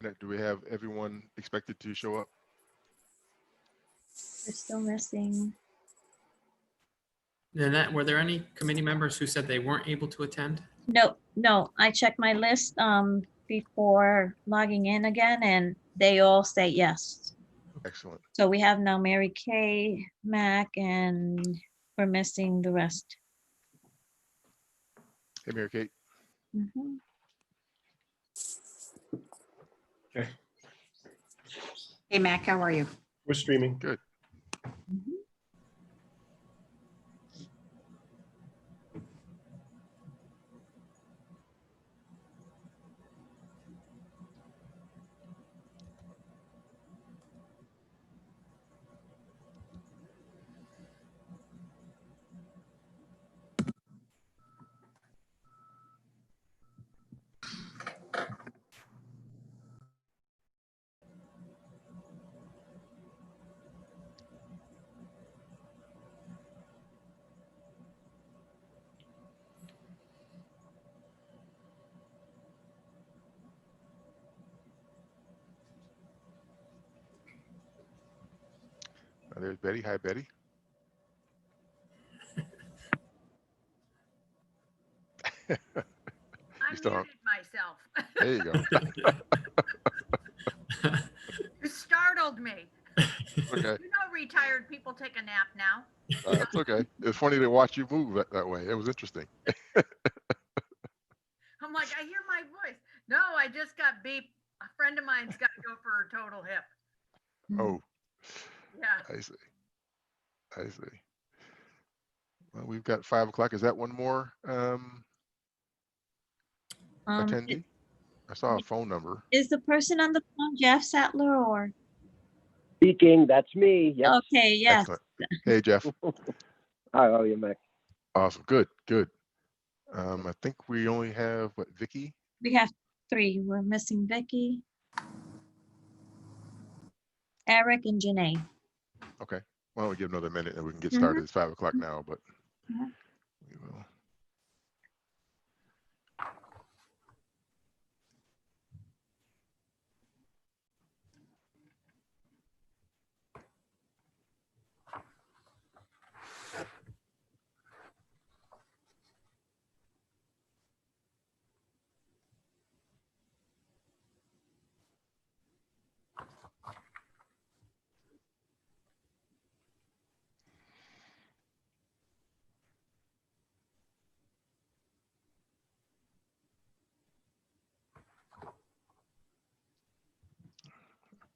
Do we have everyone expected to show up? We're still missing. Nanette, were there any committee members who said they weren't able to attend? No, I checked my list before logging in again, and they all say yes. Excellent. So we have now Mary Kay, Mac, and we're missing the rest. Hey, Mary Kate. Mhm. Okay, Hey, Mac, how are you? we're streaming. Good. Mhm. There's Betty. Hi, Betty. I still on? muted myself. There you go. You startled me. Okay. You know retired people take a nap now. That's okay. It's funny to watch you move that way. It was interesting. I'm like, I hear my voice. No, I just got beep. A friend of mine's got to go for a total hip. Oh, Yeah. I see. I see. Well, we've got 5 o'clock. Is that one more attendee? I saw a phone number. Is the person on the phone Jeff Sattler or? Speaking, that's me. Yep. Okay, yes. Excellent. Hey, Jeff. Hi, how are you, Mac? Awesome. Good. Good. I think we only have what, Vicky? We have 3. We're missing Vicky, Eric, and Janae. Okay. Why don't we give another minute and we can get Mhm. started. It's 5 o'clock now, but Mhm. we will.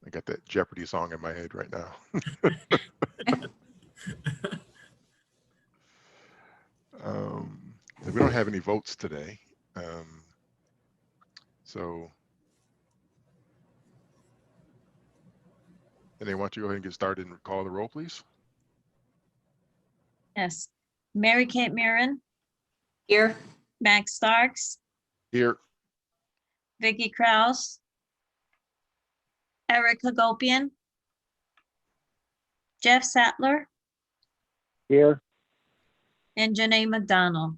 I got that Jeopardy song in my head right now. We don't have any votes today. So, and they want you to go ahead and get started and call the roll, please. Yes. Mary Kate Mirren, Here. Max Starks, Here. Vicky Kraus, Eric Hagopian, Jeff Sattler, Here. and Janae McDonald.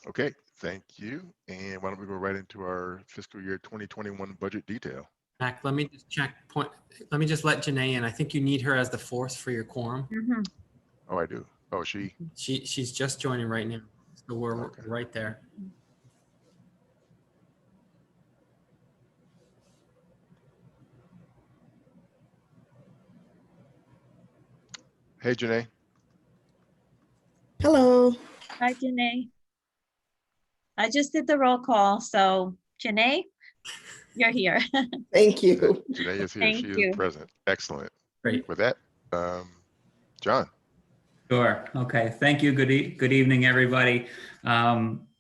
Okay, thank you. And why don't we go right into our fiscal year 2021 budget detail? Mac, let me just check point. Let me just let Janae in. I think you need her as the 4th for your quorum. Mhm. Oh, I do. Oh, She's just joining right now. So we're Okay. right there. Hey, Janae. Hello. Hi, Janae. I just did the roll call, so Janae, you're here. Thank you. Janae is here. Thank She you. is present. Excellent. Great. With that, John. Sure. Okay. Thank you. Good evening, everybody.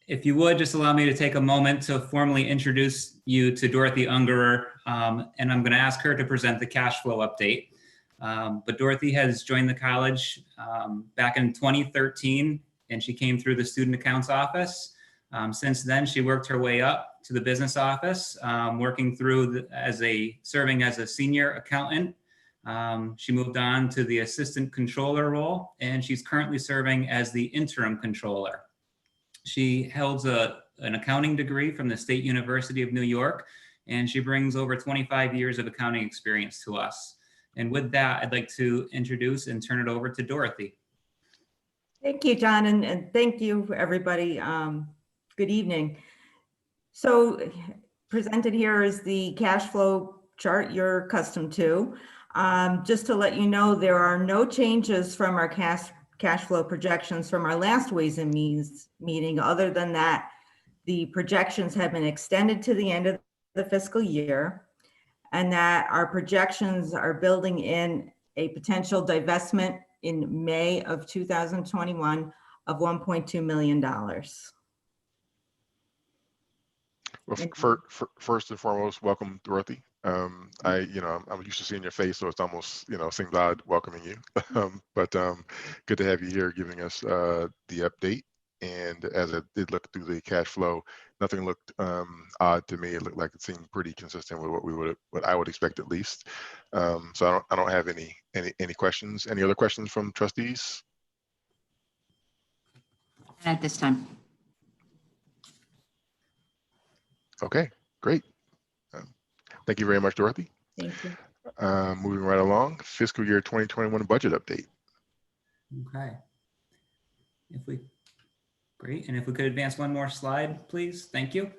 If you would just allow me to take a moment to formally introduce you to Dorothy Ungerer, and I'm going to ask her to present the cash flow update. But Dorothy has joined the college back in 2013, and she came through the student accounts office. Since then, she worked her way up to the business office, working through serving as a senior accountant. She moved on to the assistant controller role, and she's currently serving as the interim controller. She holds a an accounting degree from the State University of New York, and she brings over 25 years of accounting experience to us. And with that, I'd like to introduce and turn it over to Dorothy. Thank you, John, and thank you, everybody. Good evening. So presented here is the cash flow chart you're accustomed to. Just to let you know, there are no changes from our cash flow projections from our last Ways and Means meeting, other than that the projections have been extended to the end of the fiscal year, and that our projections are building in a potential divestment in May of 2021 of $1.2 million. Well, Thank first and foremost, welcome, Dorothy. I'm used to seeing your face, so it's almost, seems odd welcoming you. But good to have you here giving us the update. And as I did look through the cash flow, nothing looked odd to me. It looked like it seemed pretty consistent with what I would expect at least. So I don't have any questions. Any other questions from trustees? At this time. Okay, great. Thank you very much, Dorothy. Thank you. Moving right along, fiscal year 2021 budget update. Okay. Great. And if we could advance one more slide, please. Thank you.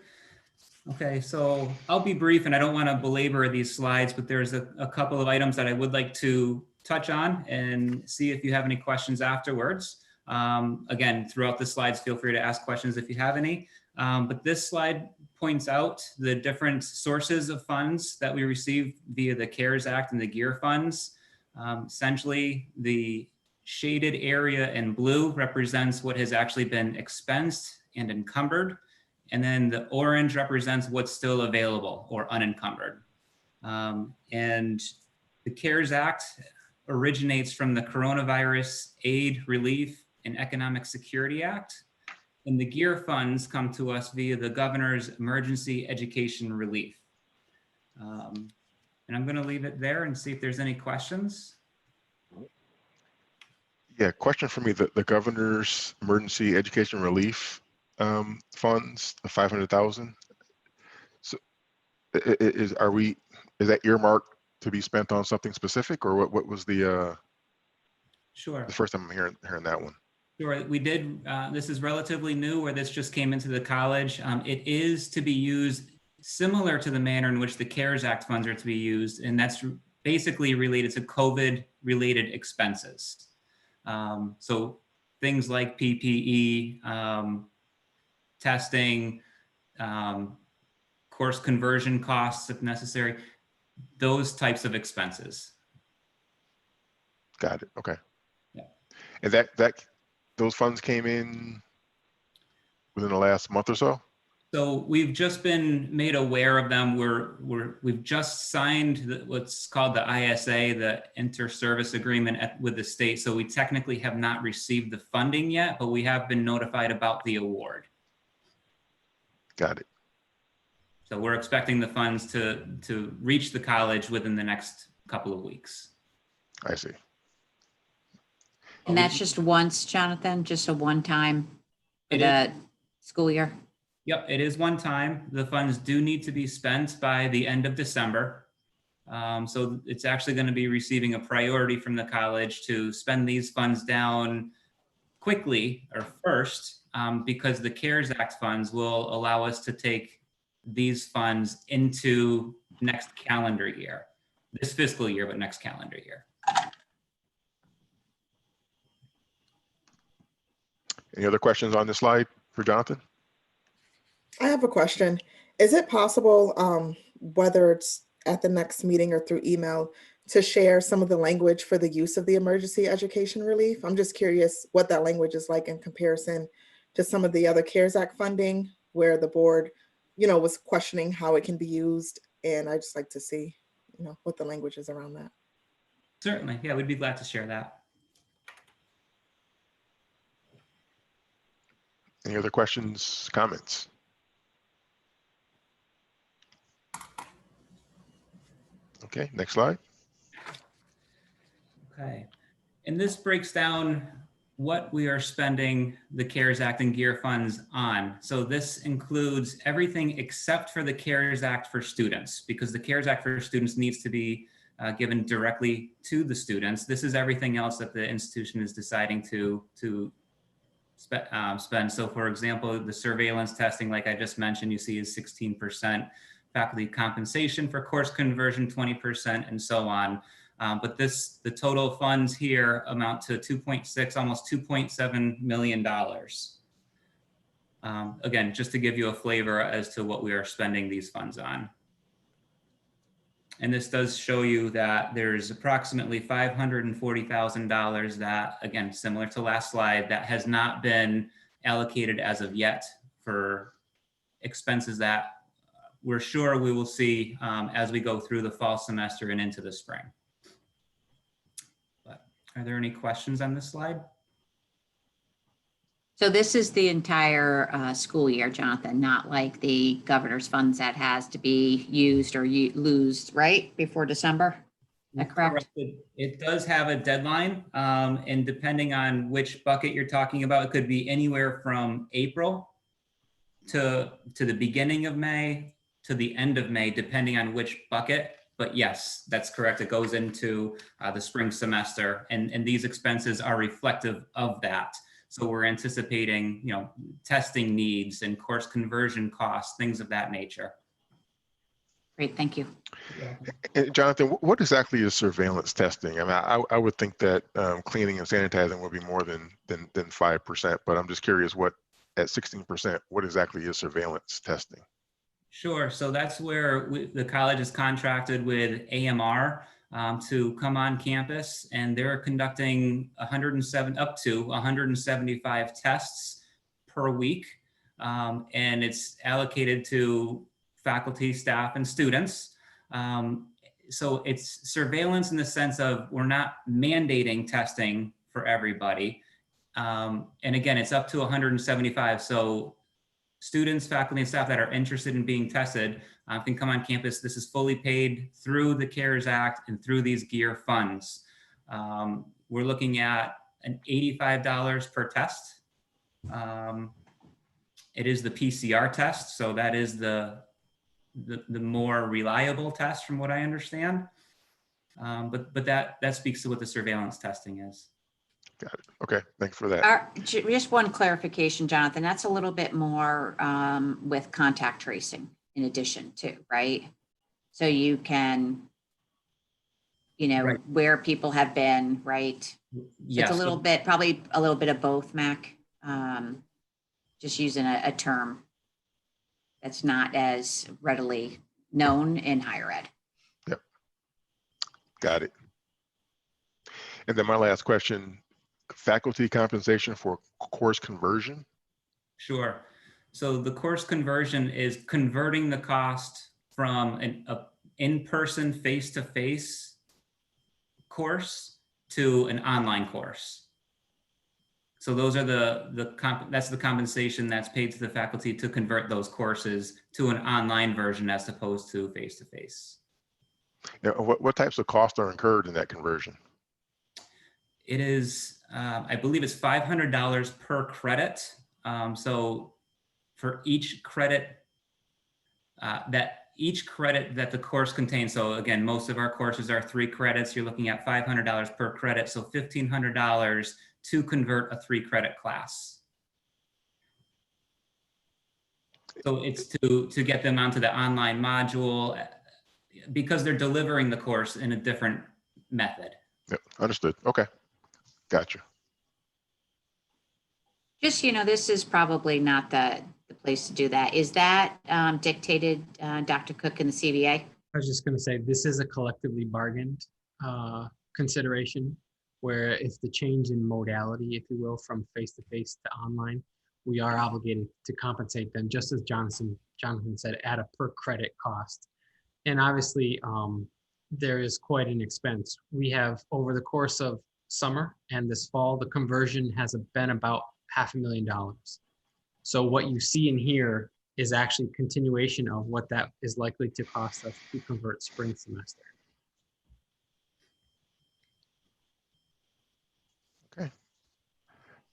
Okay, so I'll be brief and I don't want to belabor these slides, but there's a couple of items that I would like to touch on and see if you have any questions afterwards. Again, throughout the slides, feel free to ask questions if you have any. But this slide points out the different sources of funds that we received via the CARES Act and the GEAR funds. Essentially, the shaded area in blue represents what has actually been expensed and encumbered. And then the orange represents what's still available or unencumbered. And the CARES Act originates from the Coronavirus Aid, Relief, and Economic Security Act. And the GEAR funds come to us via the Governor's Emergency Education Relief. And I'm going to leave it there and see if there's any questions. Yeah, question for me, the Governor's Emergency Education Relief funds, the 500,000. So is that earmarked to be spent on something specific, or what was the Sure. the first time I'm hearing that one? Sure, we did. This is relatively new, where this just came into the college. It is to be used similar to the manner in which the CARES Act funds are to be used, and that's basically related to COVID-related expenses. So things like PPE, testing, course conversion costs if necessary, those types of expenses. Got it. Okay. Yeah. And those funds came in within the last month or so? So we've just been made aware of them. We've just signed what's called the ISA, the Inter-Service Agreement with the state. So we technically have not received the funding yet, but we have been notified about the award. Got it. So we're expecting the funds to reach the college within the next couple of weeks. I see. And that's just once, Jonathan, just a one-time for the school year? Yep, it is one time. The funds do need to be spent by the end of December. So it's actually going to be receiving a priority from the college to spend these funds down quickly or first, because the CARES Act funds will allow us to take these funds into next calendar year, this fiscal year, but next calendar year. Any other questions on this slide for Jonathan? I have a question. Is it possible, whether it's at the next meeting or through email, to share some of the language for the use of the emergency education relief? I'm just curious what that language is like in comparison to some of the other CARES Act funding where the board, was questioning how it can be used. And I just like to see, what the language is around that. Certainly, yeah, we'd be glad to share that. Any other questions, comments? Okay, next slide. Okay, and this breaks down what we are spending the CARES Act and GEAR funds on. So this includes everything except for the CARES Act for students, because the CARES Act for students needs to be given directly to the students. This is everything else that the institution is deciding to spend. So for example, the surveillance testing, like I just mentioned, you see is 16%, faculty compensation for course conversion, 20%, and so on. But the total funds here amount to 2.6, almost $2.7 million. Again, just to give you a flavor as to what we are spending these funds on. And this does show you that there's approximately $540,000 that, again, similar to last slide, that has not been allocated as of yet for expenses that we're sure we will see as we go through the fall semester and into the spring. But are there any questions on this slide? So this is the entire school year, Jonathan, not like the governor's funds that has to be used or lose, right, before December? Is that correct? It does have a deadline, and depending on which bucket you're talking about, it could be anywhere from April to the beginning of May to the end of May, depending on which bucket. But yes, that's correct. It goes into the spring semester, and these expenses are reflective of that. So we're anticipating, you know, testing needs and course conversion costs, things of that nature. Great, thank you. And Jonathan, what exactly is surveillance testing? I mean, I would think that cleaning and sanitizing would be more than 5%, but I'm just curious, what at 16%, what exactly is surveillance testing? Sure. So that's where the college is contracted with AMR to come on campus, and they're conducting up to 175 tests per week, and it's allocated to faculty, staff, and students. So it's surveillance in the sense of we're not mandating testing for everybody. And again, it's up to 175. So students, faculty, and staff that are interested in being tested can come on campus. This is fully paid through the CARES Act and through these GEAR funds. We're looking at an $85 per test. It is the PCR test, so that is the more reliable test from what I understand. But that speaks to what the surveillance testing is. Got it. Okay, thanks for that. Just one clarification, Jonathan, that's a little bit more with contact tracing in addition to, right? So you can, you know, Right. where people have been, right? Yes. It's a little bit, probably a little bit of both, Mac. Just using a term that's not as readily known in higher ed. Yep. Got it. And then my last question, faculty compensation for course conversion? Sure. So the course conversion is converting the cost from an in-person face-to-face course to an online course. So those are that's the compensation that's paid to the faculty to convert those courses to an online version as opposed to face-to-face. Now, what types of costs are incurred in that conversion? It is, I believe it's $500 per credit. So for each credit that the course contains, so again, most of our courses are 3 credits, you're looking at $500 per credit, so $1,500 to convert a 3-credit class. So it's to get them onto the online module because they're delivering the course in a different method. Yep, understood. Okay, gotcha. Just, you know, this is probably not the place to do that. Is that dictated, Dr. Cook, in the CBA? I was just going to say, this is a collectively bargained consideration, where if the change in modality, if you will, from face-to-face to online, we are obligated to compensate them, just as Jonathan said, at a per credit cost. And obviously, there is quite an expense. We have, over the course of summer and this fall, the conversion has been about $500,000. So what you see in here is actually continuation of what that is likely to cost us to convert spring semester. Okay.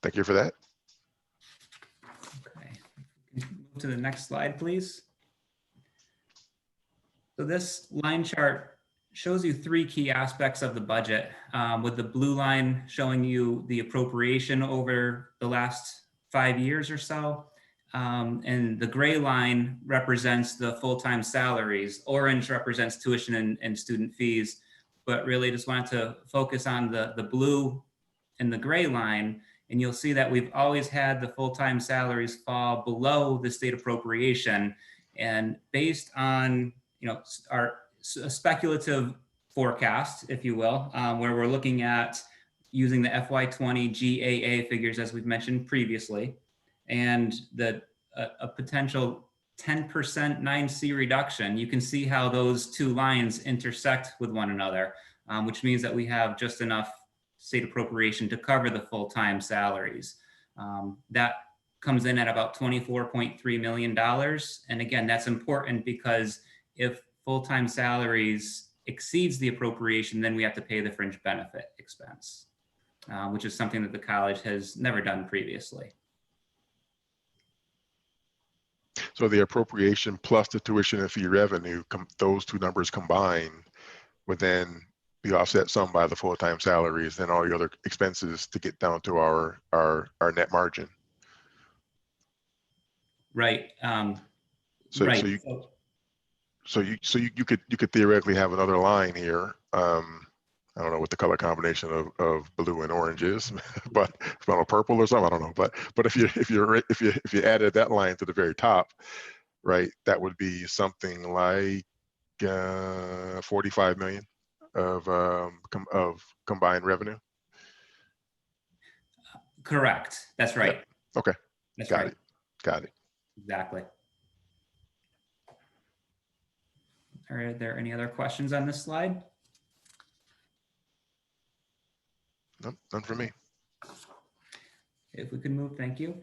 Thank you for that. Okay. Move to the next slide, please. So this line chart shows you three key aspects of the budget, with the blue line showing you the appropriation over the last 5 years or so. And the gray line represents the full-time salaries. Orange represents tuition and student fees. But really just wanted to focus on the blue and the gray line. And you'll see that we've always had the full-time salaries fall below the state appropriation. And based on, our speculative forecast, if you will, where we're looking at using the FY20 GAA figures, as we've mentioned previously, and a potential 10% 9C reduction, you can see how those two lines intersect with one another, which means that we have just enough state appropriation to cover the full-time salaries. That comes in at about $24.3 million. And again, that's important because if full-time salaries exceeds the appropriation, then we have to pay the fringe benefit expense, which is something that the college has never done previously. So the appropriation plus the tuition and fee revenue, those two numbers combined would then be offset some by the full-time salaries and all the other expenses to get down to our net margin. Right. So you could theoretically have another line here. I don't know what the color combination of blue and orange is, but it's not a purple or something. I don't know. But if you added that line to the very top, right, that would be something like 45 million of combined revenue. Correct. That's right. Yep. Okay. That's Got right. it. Got it. Exactly. Are there any other questions on this slide? Nope, none for me. If we could move, thank you.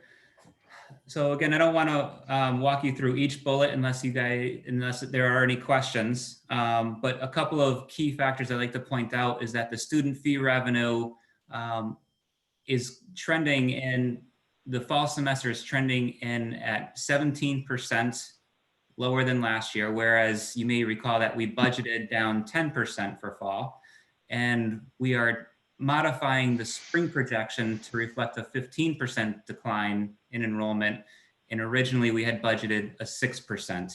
So again, I don't want to walk you through each bullet unless there are any questions. But a couple of key factors I'd like to point out is that the student fee revenue is trending in the fall semester is trending in at 17% lower than last year, whereas you may recall that we budgeted down 10% for fall, and we are modifying the spring projection to reflect a 15% decline in enrollment. And originally we had budgeted a 6%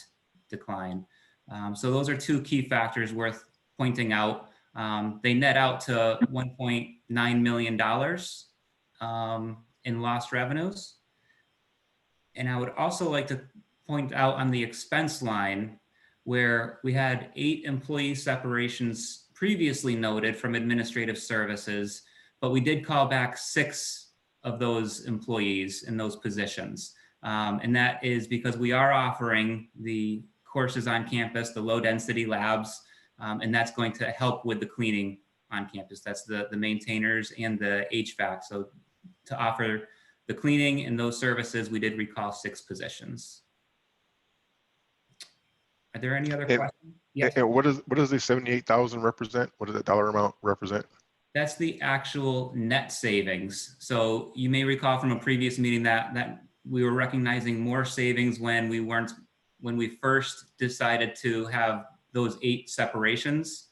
decline. So those are two key factors worth pointing out. They net out to $1.9 million in lost revenues. And I would also like to point out on the expense line where we had 8 employee separations previously noted from administrative services, but we did call back 6 of those employees in those positions. And that is because we are offering the courses on campus, the low density labs, and that's going to help with the cleaning on campus. That's the maintainers and the HVAC. So to offer the cleaning and those services, we did recall 6 positions. Are there any other questions? Yes. And what does the 78,000 represent? What does that dollar amount represent? That's the actual net savings. So you may recall from a previous meeting that we were recognizing more savings when we first decided to have those 8 separations.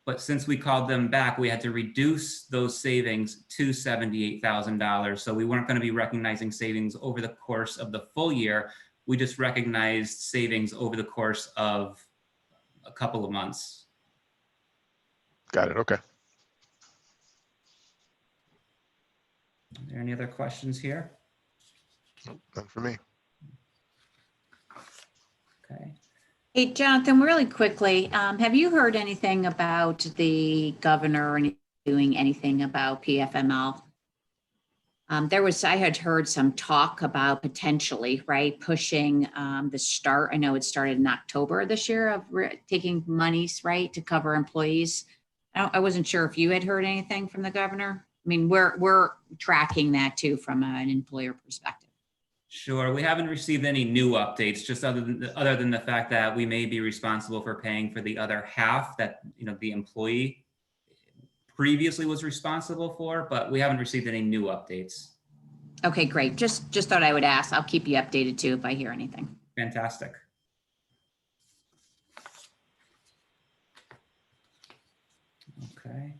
But since we called them back, we had to reduce those savings to $78,000. So we weren't going to be recognizing savings over the course of the full year. We just recognized savings over the course of a couple of months. Got it. Okay. Are there any other questions here? Nope, none for me. Okay. Hey, Jonathan, really quickly, have you heard anything about the governor doing anything about PFML? I had heard some talk about potentially, right, pushing the start. I know it started in October this year of taking monies, right, to cover employees. I wasn't sure if you had heard anything from the governor. I mean, we're tracking that too from an employer perspective. Sure, we haven't received any new updates, just other than the fact that we may be responsible for paying for the other half that, the employee previously was responsible for, but we haven't received any new updates. Okay, great. Just thought I would ask. I'll keep you updated too if I hear anything. Fantastic. Okay.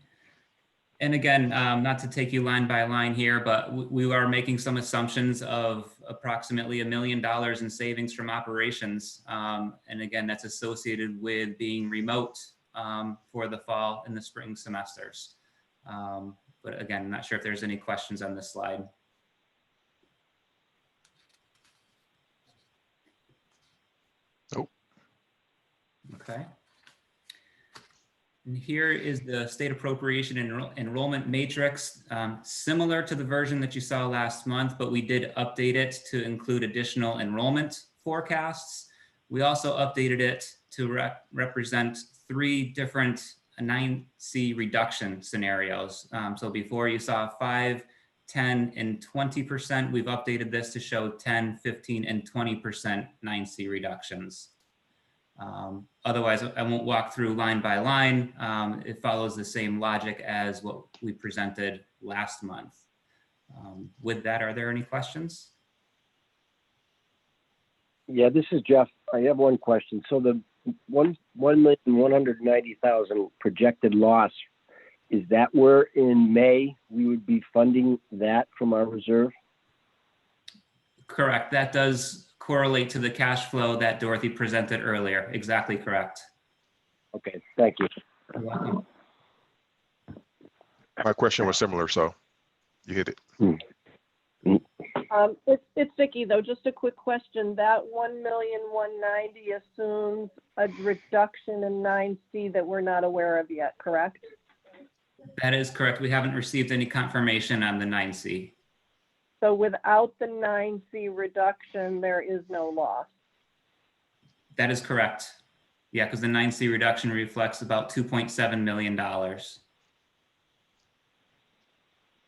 And again, not to take you line by line here, but we are making some assumptions of approximately $1 million in savings from operations. And again, that's associated with being remote for the fall and the spring semesters. But again, I'm not sure if there's any questions on this slide. Nope. Okay. And here is the state appropriation enrollment matrix, similar to the version that you saw last month, but we did update it to include additional enrollment forecasts. We also updated it to represent 3 different 9C reduction scenarios. So before you saw 5, 10, and 20%, we've updated this to show 10, 15, and 20% 9C reductions. Otherwise, I won't walk through line by line. It follows the same logic as what we presented last month. With that, are there any questions? Yeah, this is Jeff. I have one question. So the 1,190,000 projected loss, is that where in May we would be funding that from our reserve? Correct. That does correlate to the cash flow that Dorothy presented earlier. Exactly correct. Okay, thank you. You're welcome. My question was similar, so you hit it. It's Vicky though. Just a quick question. That 1,190,000 assumes a reduction in 9C that we're not aware of yet, correct? That is correct. We haven't received any confirmation on the 9C. So without the 9C reduction, there is no loss. That is correct. Yeah, because the 9C reduction reflects about $2.7 million.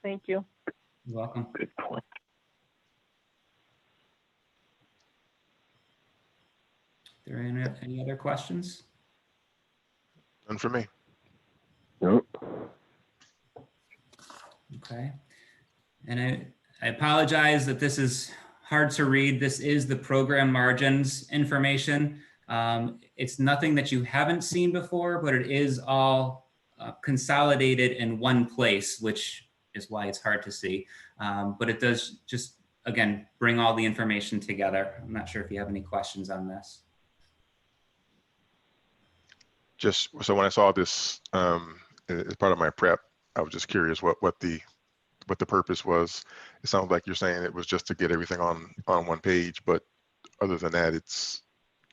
Thank you. You're welcome. Good point. Are there any other questions? None for me. No. Okay. And I apologize that this is hard to read. This is the program margins information. It's nothing that you haven't seen before, but it is all consolidated in one place, which is why it's hard to see. But it does just, again, bring all the information together. I'm not sure if you have any questions on this. Just so when I saw this as part of my prep, I was just curious what the purpose was. It sounds like you're saying it was just to get everything on one page, but other than that, it's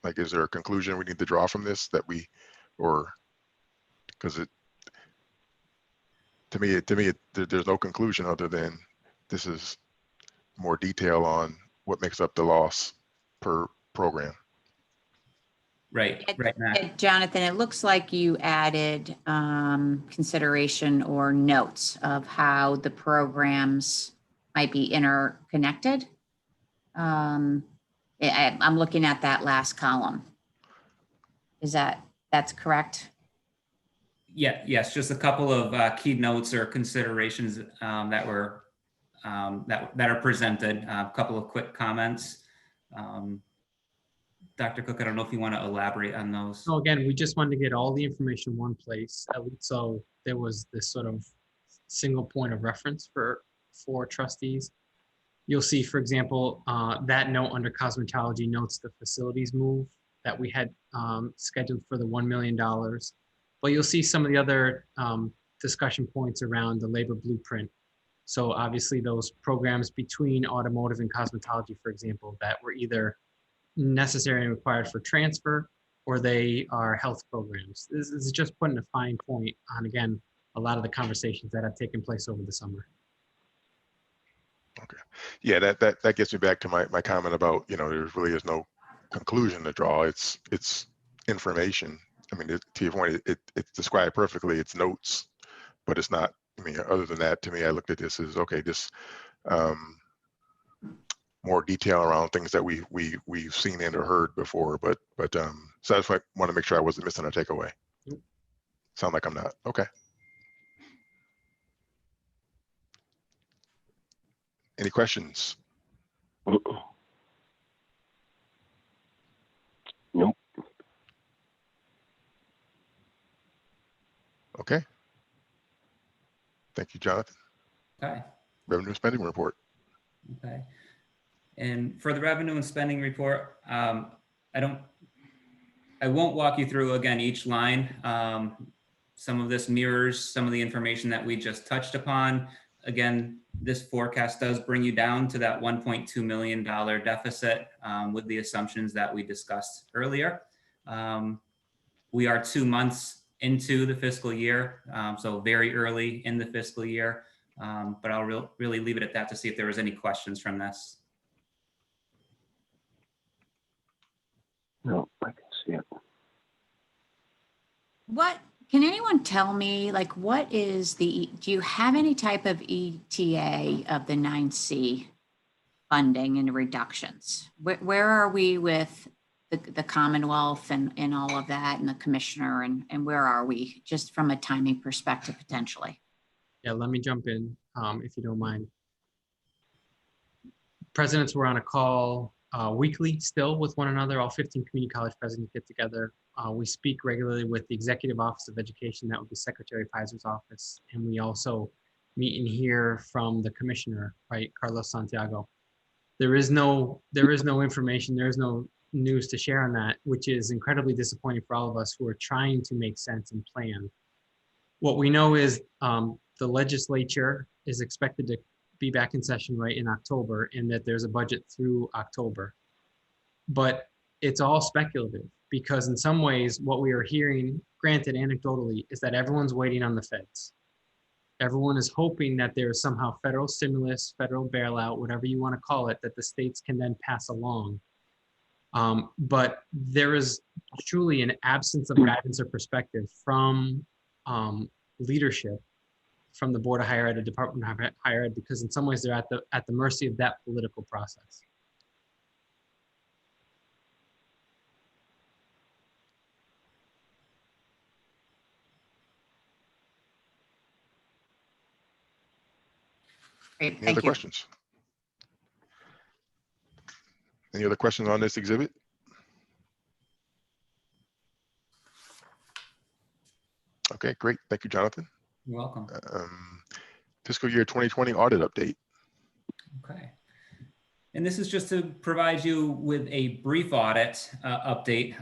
like, is there a conclusion we need to draw from this that we, or because to me, there's no conclusion other than this is more detail on what makes up the loss per program. Right, Matt. Jonathan, it looks like you added consideration or notes of how the programs might be interconnected. I'm looking at that last column. That's correct? Yeah, yes, just a couple of key notes or considerations that were that are presented. A couple of quick comments. Dr. Cook, I don't know if you want to elaborate on those. So again, we just wanted to get all the information in one place. So there was this sort of single point of reference for trustees. You'll see, for example, that note under cosmetology notes the facilities move that we had scheduled for the $1 million. But you'll see some of the other discussion points around the labor blueprint. So obviously those programs between automotive and cosmetology, for example, that were either necessary and required for transfer, or they are health programs. This is just putting a fine point on, again, a lot of the conversations that have taken place over the summer. Okay. Yeah, that gets me back to my comment about, there really is no conclusion to draw. It's information. I mean, to your point, it's described perfectly. It's notes, but it's not, other than that, to me, I looked at this as, okay, this more detail around things that we've seen and or heard before, but so I just want to make sure I wasn't missing a takeaway. Sound like I'm not. Okay. Any questions? Nope. Okay. Thank you, Jonathan. Okay. Revenue and spending report. Okay. And for the revenue and spending report, I won't walk you through again each line. Some of this mirrors some of the information that we just touched upon. Again, this forecast does bring you down to that $1.2 million deficit with the assumptions that we discussed earlier. We are 2 months into the fiscal year, so very early in the fiscal year. But I'll really leave it at that to see if there was any questions from this. No, I can see it. Can anyone tell me, like, what is do you have any type of ETA of the 9C funding and reductions? Where are we with the Commonwealth and all of that and the commissioner and where are we just from a timing perspective potentially? Yeah, let me jump in if you don't mind. Presidents were on a call weekly still with one another. All 15 community college presidents get together. We speak regularly with the Executive Office of Education, that would be Secretary Pfizer's office. And we also meet and hear from the commissioner, right, Carlos Santiago. There is no information, there is no news to share on that, which is incredibly disappointing for all of us who are trying to make sense and plan. What we know is the legislature is expected to be back in session right in October, and that there's a budget through October. But it's all speculative because in some ways what we are hearing, granted anecdotally, is that everyone's waiting on the feds. Everyone is hoping that there is somehow federal stimulus, federal bailout, whatever you want to call it, that the states can then pass along. But there is truly an absence of guidance or perspective from leadership, from the Board of Higher Ed, the Department of Higher Ed, because in some ways they're at the mercy of that political process. Great, Any thank other you. questions? Any other questions on this exhibit? Okay, great. Thank you, Jonathan. You're welcome. Fiscal year 2020 audit update. Okay. And this is just to provide you with a brief audit update.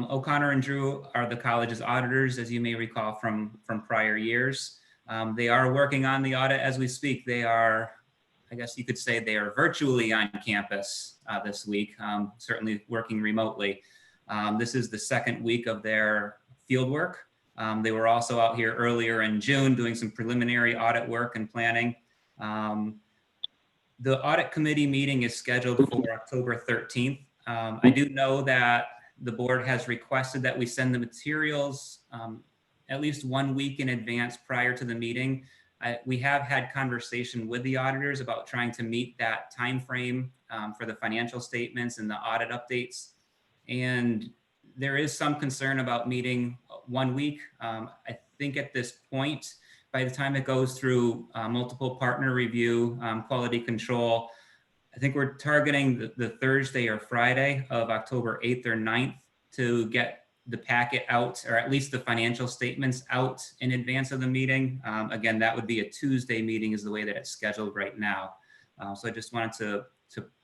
O'Connor and Drew are the college's auditors, as you may recall from prior years. They are working on the audit as we speak. They are, I guess you could say they are virtually on campus this week, certainly working remotely. This is the second week of their field work. They were also out here earlier in June doing some preliminary audit work and planning. The audit committee meeting is scheduled for October 13th. I do know that the board has requested that we send the materials at least 1 week in advance prior to the meeting. We have had conversation with the auditors about trying to meet that time frame for the financial statements and the audit updates. And there is some concern about meeting 1 week. I think at this point, by the time it goes through multiple partner review, quality control, I think we're targeting the Thursday or Friday of October 8th or 9th to get the packet out, or at least the financial statements out in advance of the meeting. Again, that would be a Tuesday meeting is the way that it's scheduled right now. So I just wanted to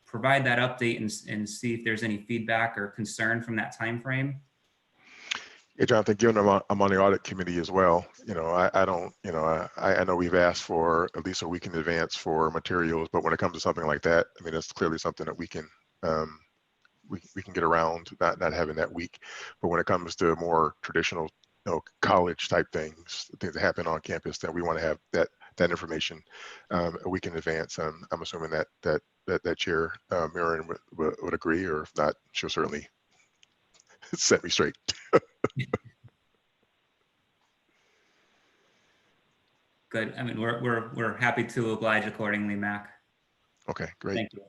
provide that update and see if there's any feedback or concern from that time frame. Yeah, Jonathan, given I'm on the audit committee as well, I don't, I know we've asked for at least a week in advance for materials, but when it comes to something like that, I mean, it's clearly something that we can get around not having that week. But when it comes to more traditional, college type things that happen on campus, then we want to have that information a week in advance. I'm assuming that Chair Mirren would agree, or if not, she'll certainly set me straight. Good. I mean, we're happy to oblige accordingly, Mac. Okay, great. Thank you.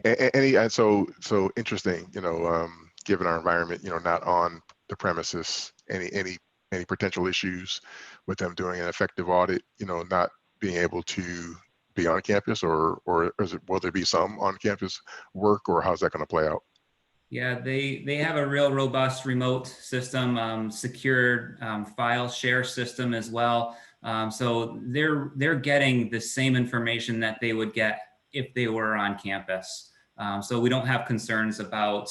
And so interesting, given our environment, not on the premises, any potential issues with them doing an effective audit, not being able to be on campus, or will there be some on campus work, or how's that going to play out? Yeah, they have a real robust remote system, secured file share system as well. So they're getting the same information that they would get if they were on campus. So we don't have concerns about,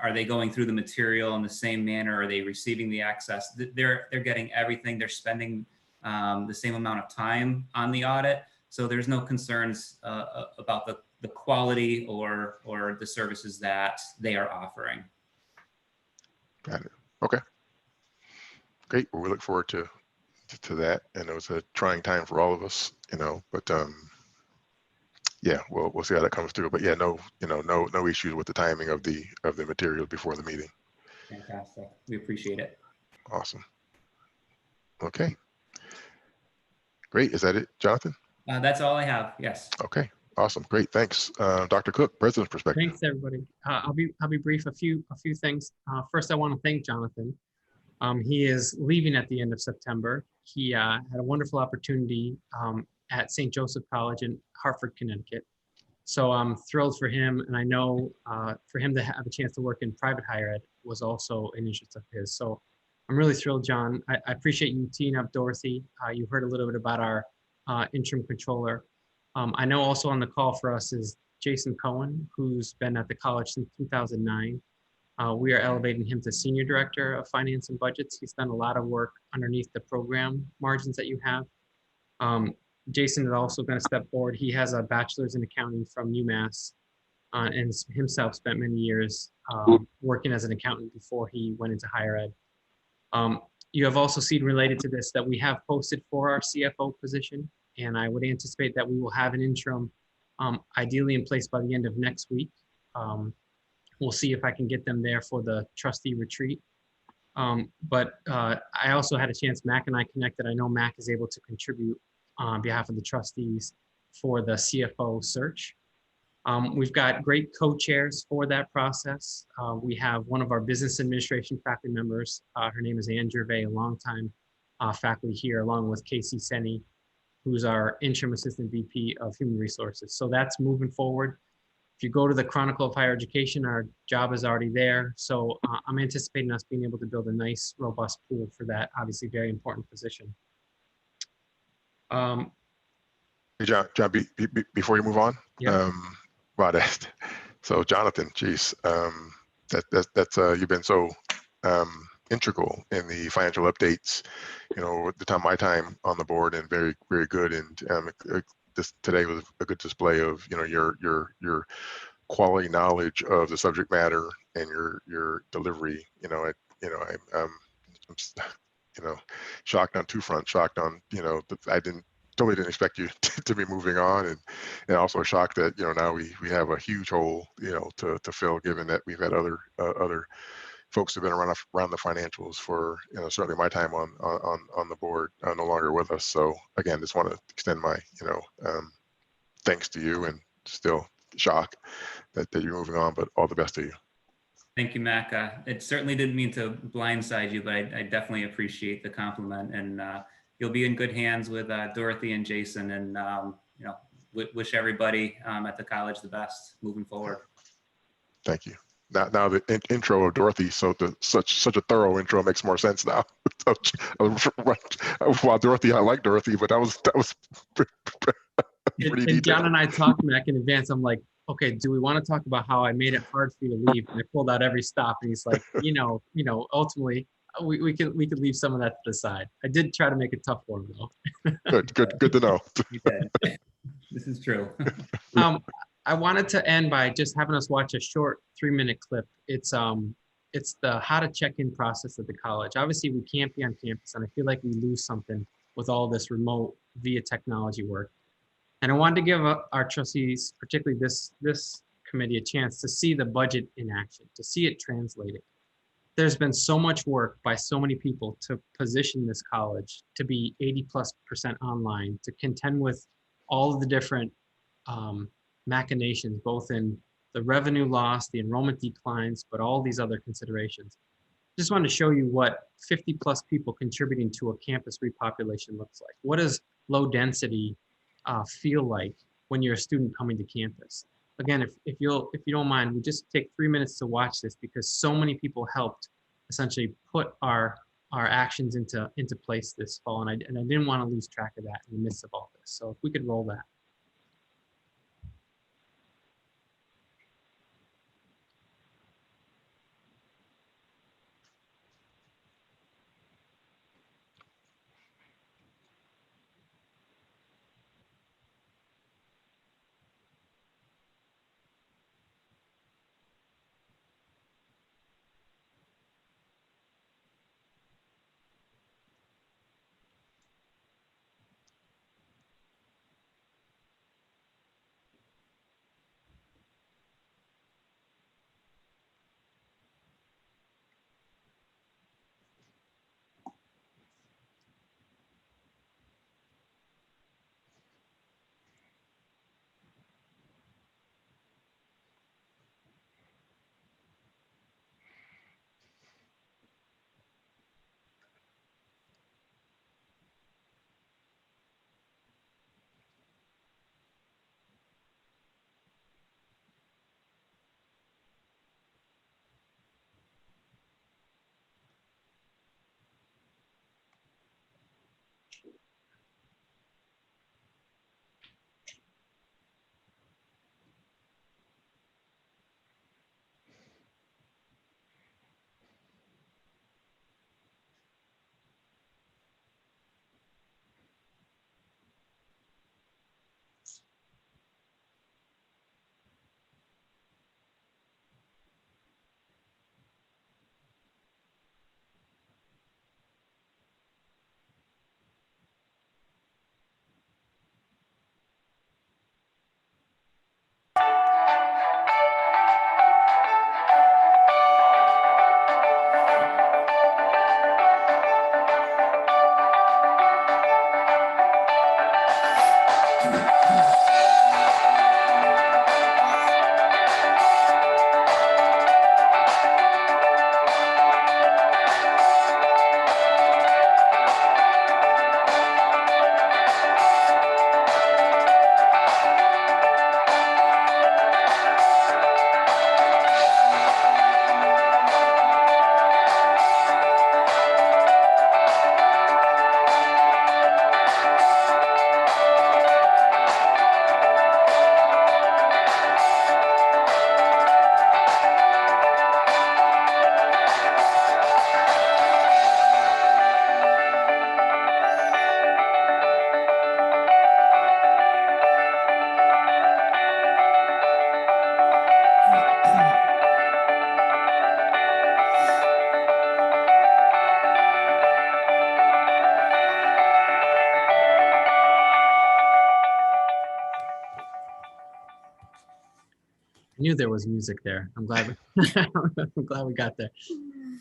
are they going through the material in the same manner? Are they receiving the access? They're getting everything. They're spending the same amount of time on the audit. So there's no concerns about the quality or the services that they are offering. Got it. Okay. Great. Well, we look forward to that. And it was a trying time for all of us, but yeah, we'll see how that comes through. But yeah, no issues with the timing of the material before the meeting. Fantastic. We appreciate it. Awesome. Okay. Great. Is that it, Jonathan? That's all I have. Yes. Okay. Awesome. Great. Thanks. Dr. Cook, President's perspective. Thanks, everybody. I'll be brief. A few things. First, I want to thank Jonathan. He is leaving at the end of September. He had a wonderful opportunity at St. Joseph College in Hartford, Connecticut. So I'm thrilled for him, and I know for him to have a chance to work in private higher ed was also an interest of his. So I'm really thrilled, John. I appreciate you teeing up Dorothy. You heard a little bit about our interim controller. I know also on the call for us is Jason Cohen, who's been at the college since 2009. We are elevating him to Senior Director of Finance and Budgets. He's done a lot of work underneath the program margins that you have. Jason is also going to step forward. He has a bachelor's in accounting from UMass and himself spent many years working as an accountant before he went into higher ed. You have also seen related to this that we have posted for our CFO position, and I would anticipate that we will have an interim ideally in place by the end of next week. We'll see if I can get them there for the trustee retreat. But I also had a chance, Mac and I connected. I know Mac is able to contribute on behalf of the trustees for the CFO search. We've got great co-chairs for that process. We have one of our business administration faculty members. Her name is Ann Gervais, a longtime faculty here, along with Casey Senni, who's our interim assistant VP of human resources. So that's moving forward. If you go to the Chronicle of Higher Education, our job is already there. So I'm anticipating us being able to build a nice, robust pool for that, obviously very important position. Hey, John, before you move on, yeah. Rod asked. So Jonathan, geez, that's you've been so integral in the financial updates, my time on the board, and very, very good. And this today was a good display of your quality knowledge of the subject matter and your delivery. I'm shocked on two fronts. Shocked on I totally didn't expect you to be moving on, and also shocked that now we have a huge hole to fill, given that we've had other folks who've been around the financials for certainly my time on the board no longer with us. So again, just want to extend my thanks to you, and still shocked that you're moving on, but all the best to you. Thank you, Mac. It certainly didn't mean to blindside you, but I definitely appreciate the compliment, and you'll be in good hands with Dorothy and Jason, and wish everybody at the college the best moving forward. Thank you. Now the intro of Dorothy, such a thorough intro makes more sense now. While Dorothy, I like Dorothy, but that was pretty detailed. John and I talked, Mac, in advance. I'm like, okay, do we want to talk about how I made it hard for you to leave? And I pulled out every stop, and he's like, ultimately we could leave some of that to the side. I did try to make it tough for him though. Good to know. You did. This is true. I wanted to end by just having us watch a short 3-minute clip. It's the how to check in process at the college. Obviously, we can't be on campus, and I feel like we lose something with all this remote via technology work. And I wanted to give our trustees, particularly this committee, a chance to see the budget in action, to see it translated. There's been so much work by so many people to position this college to be 80+% online, to contend with all of the different machinations, both in the revenue loss, the enrollment declines, but all these other considerations. Just wanted to show you what 50+ people contributing to a campus repopulation looks like. What does low density feel like when you're a student coming to campus. Again, if you don't mind, we just take 3 minutes to watch this because so many people helped essentially put our actions into place this fall, and I didn't want to lose track of that in the midst of all this. So if we could roll that. I knew there was music there. I'm glad I'm glad we got there.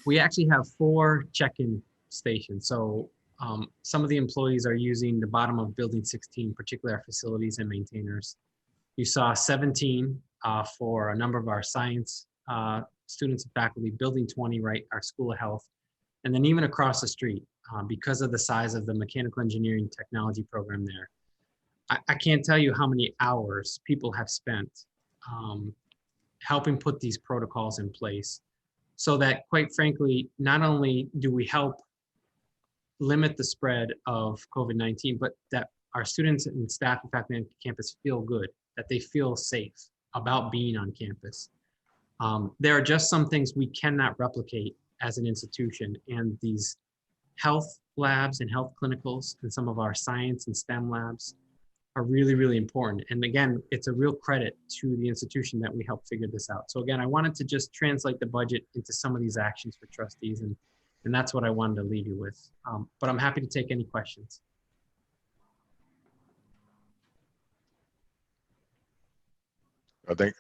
We actually have 4 check-in stations. So some of the employees are using the bottom of building 16, particularly our facilities and maintainers. You saw 17 for a number of our science students and faculty, building 20, right, our School of Health. And then even across the street, because of the size of the mechanical engineering technology program there, I can't tell you how many hours people have spent helping put these protocols in place so that, quite frankly, not only do we help limit the spread of COVID-19, but that our students and staff and faculty on campus feel good, that they feel safe about being on campus. There are just some things we cannot replicate as an institution, and these health labs and health clinicals and some of our science and STEM labs are really, really important. And again, it's a real credit to the institution that we helped figure this out. So again, I wanted to just translate the budget into some of these actions for trustees, and that's what I wanted to leave you with. But I'm happy to take any questions.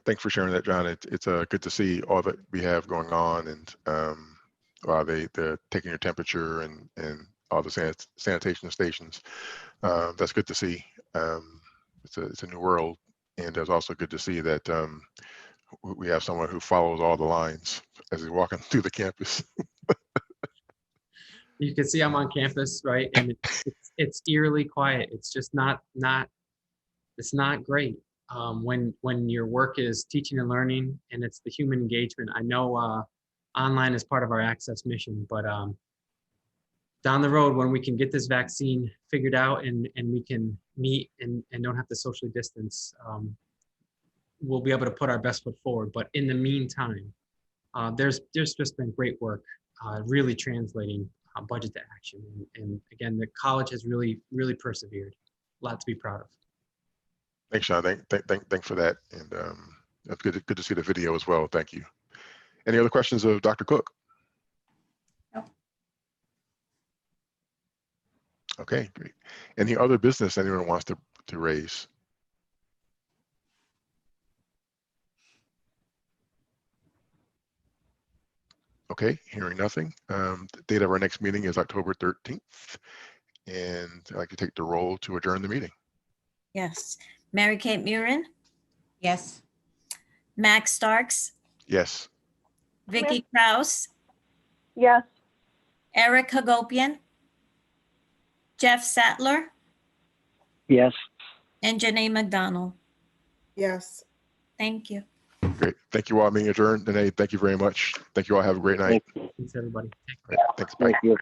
Thanks for sharing that, John. It's good to see all that we have going on, and while they're taking your temperature and all the sanitation stations. That's good to see. It's a new world, and it's also good to see that we have someone who follows all the lines as he's walking through the campus. You can see I'm on campus, right? And it's eerily quiet. It's just not It's not great when your work is teaching and learning and it's the human engagement. I know online is part of our access mission, but down the road when we can get this vaccine figured out and we can meet and don't have to socially distance, we'll be able to put our best foot forward. But in the meantime, there's just been great work really translating budget to action. And again, the college has really persevered. A lot to be proud of. Thanks, Sean. Thanks for that. And that's good to see the video as well. Thank you. Any other questions of Dr. Cook? No. Okay, great. Any other business anyone wants to raise? Okay, hearing nothing. The date of our next meeting is October 13th. And I'd like to take the roll to adjourn the meeting. Yes. Mary Kate Murin, Yes. Max Starks, Yes. Vicky Kraus, Yes. Eric Hagopian, Jeff Sattler, Yes. and Janae McDonald. Yes. Thank you. Great. Thank you all. Meeting adjourned. Danae, thank you very much. Thank you all. Have a great night. Thanks, everybody. All right, thanks. Bye. Thank you.